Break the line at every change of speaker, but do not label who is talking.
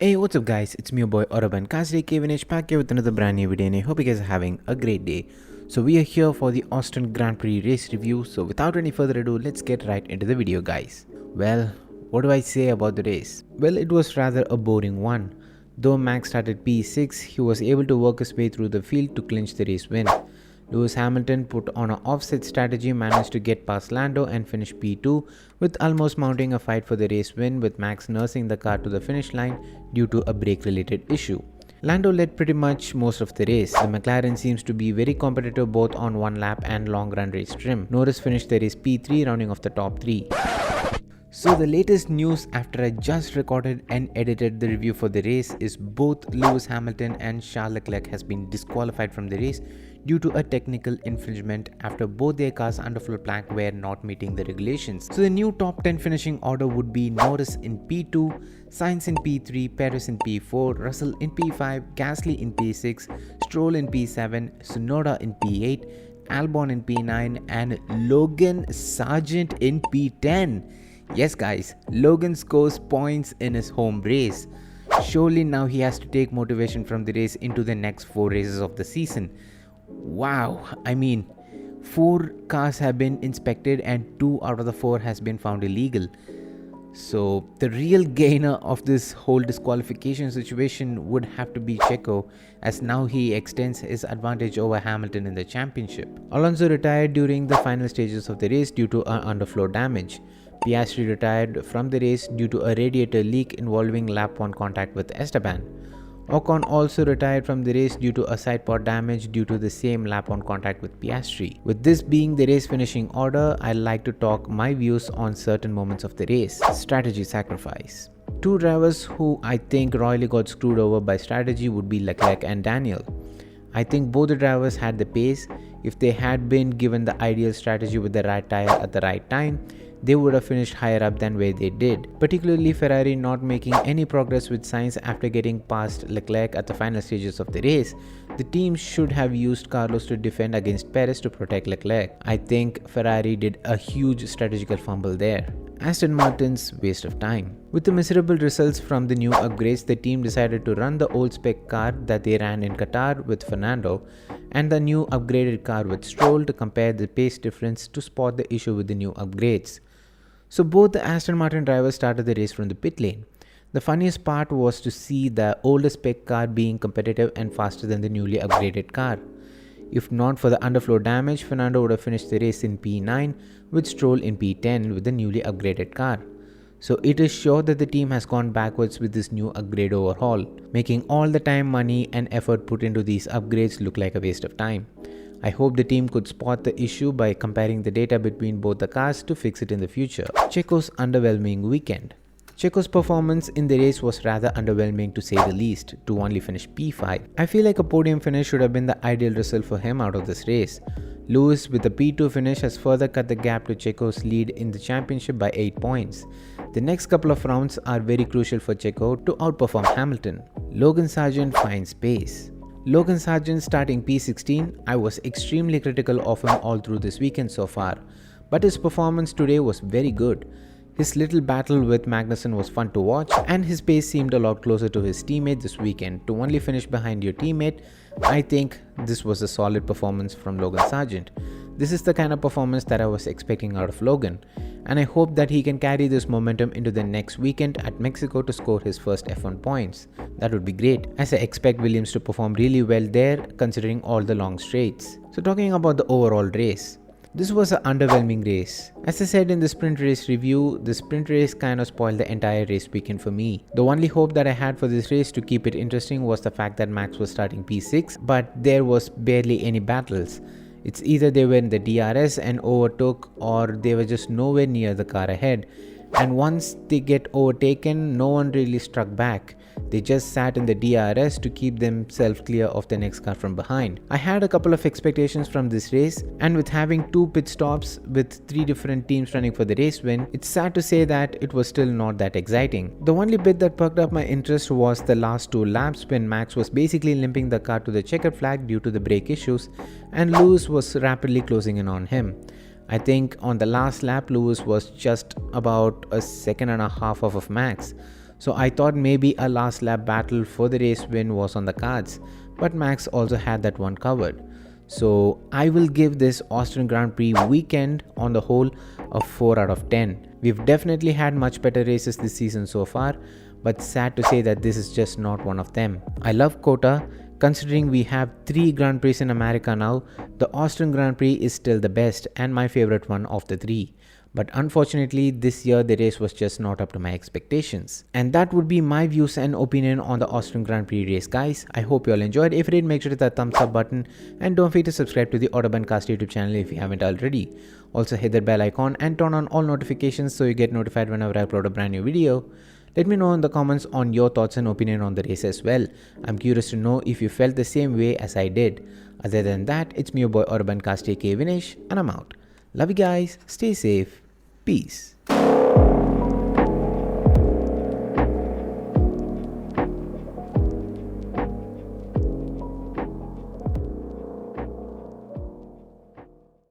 Hey, what's up guys, it's me your boy Oraban Kazri Kevinish back here with another brand new video and I hope you guys are having a great day. So we are here for the Austin Grand Prix race review, so without any further ado, let's get right into the video guys. Well, what do I say about the race? Well, it was rather a boring one. Though Max started P6, he was able to work his way through the field to clinch the race win. Lewis Hamilton put on an offset strategy, managed to get past Lando and finish P2 with almost mounting a fight for the race win, with Max nursing the car to the finish line due to a brake related issue. Lando led pretty much most of the race. The McLaren seems to be very competitive both on one lap and long run race trim. Norris finished the race P3, rounding off the top 3. So the latest news after I just recorded and edited the review for the race is both Lewis Hamilton and Charles Leclerc has been disqualified from the race due to a technical infringement after both their cars' underfloor plank were not meeting the regulations. So the new top 10 finishing order would be Norris in P2, Sainz in P3, Perez in P4, Russell in P5, Gasly in P6, Stroll in P7, Tsunoda in P8, Albon in P9 and Logan Sargent in P10. Yes guys, Logan scores points in his home race. Surely now he has to take motivation from the race into the next 4 races of the season. Wow, I mean 4 cars have been inspected and 2 out of the 4 has been found illegal. So the real gainer of this whole disqualification situation would have to be Checo, as now he extends his advantage over Hamilton in the championship. Alonso retired during the final stages of the race due to underfloor damage. Piastri retired from the race due to a radiator leak involving lap 1 contact with Esteban. Ocon also retired from the race due to a side pod damage due to the same lap 1 contact with Piastri. With this being the race finishing order, I'd like to talk my views on certain moments of the race. Strategy sacrifice. 2 drivers who I think royally got screwed over by strategy would be Leclerc and Daniel. I think both the drivers had the pace. If they had been given the ideal strategy with the right tire at the right time, they would have finished higher up than where they did. Particularly Ferrari not making any progress with Sainz after getting past Leclerc at the final stages of the race. The team should have used Carlos to defend against Perez to protect Leclerc. I think Ferrari did a huge strategical fumble there. Aston Martin's waste of time. With the miserable results from the new upgrades, the team decided to run the old spec car that they ran in Qatar with Fernando and the new upgraded car with Stroll to compare the pace difference to spot the issue with the new upgrades. So both the Aston Martin drivers started the race from the pit lane. The funniest part was to see the older spec car being competitive and faster than the newly upgraded car. If not for the underfloor damage, Fernando would have finished the race in P9 with Stroll in P10 with the newly upgraded car. So it is sure that the team has gone backwards with this new upgrade overhaul, making all the time, money and effort put into these upgrades look like a waste of time. I hope the team could spot the issue by comparing the data between both the cars to fix it in the future. Checo's underwhelming weekend. Checo's performance in the race was rather underwhelming to say the least, to only finish P5. I feel like a podium finish should have been the ideal result for him out of this race. Lewis with a P2 finish has further cut the gap to Checo's lead in the championship by 8 points. The next couple of rounds are very crucial for Checo to outperform Hamilton. Logan Sargent finds pace. Logan Sargent starting P16, I was extremely critical of him all through this weekend so far, but his performance today was very good. His little battle with Magnussen was fun to watch and his pace seemed a lot closer to his teammate this weekend. To only finish behind your teammate, I think this was a solid performance from Logan Sargent. This is the kind of performance that I was expecting out of Logan, and I hope that he can carry this momentum into the next weekend at Mexico to score his first F1 points. That would be great, as I expect Williams to perform really well there considering all the long straights. So talking about the overall race. This was an underwhelming race. As I said in the sprint race review, the sprint race kind of spoiled the entire race weekend for me. The only hope that I had for this race to keep it interesting was the fact that Max was starting P6, but there was barely any battles. It's either they were in the DRS and overtook, or they were just nowhere near the car ahead. And once they get overtaken, no one really struck back. They just sat in the DRS to keep themselves clear of the next car from behind. I had a couple of expectations from this race, and with having 2 pit stops with 3 different teams running for the race win, it's sad to say that it was still not that exciting. The only bit that perked up my interest was the last 2 laps when Max was basically limping the car to the checkered flag due to the brake issues, and Lewis was rapidly closing in on him. I think on the last lap Lewis was just about a second and a half off of Max. So I thought maybe a last lap battle for the race win was on the cards, but Max also had that one covered. So I will give this Austin Grand Prix weekend on the whole a 4 out of 10. We've definitely had much better races this season so far, but sad to say that this is just not one of them. I love COTA. Considering we have 3 Grand Prix in America now, the Austin Grand Prix is still the best and my favorite one of the 3. But unfortunately, this year the race was just not up to my expectations. And that would be my views and opinion on the Austin Grand Prix race, guys. I hope you all enjoyed. If you did, make sure to hit that thumbs up button and don't forget to subscribe to the Autobahncast YouTube channel if you haven't already. Also hit that bell icon and turn on all notifications so you get notified whenever I upload a brand new video. Let me know in the comments on your thoughts and opinion on the race as well. I'm curious to know if you felt the same way as I did. Other than that, it's me your boy Autobahncast aka Vinesh and I'm out. Love you guys, stay safe, peace.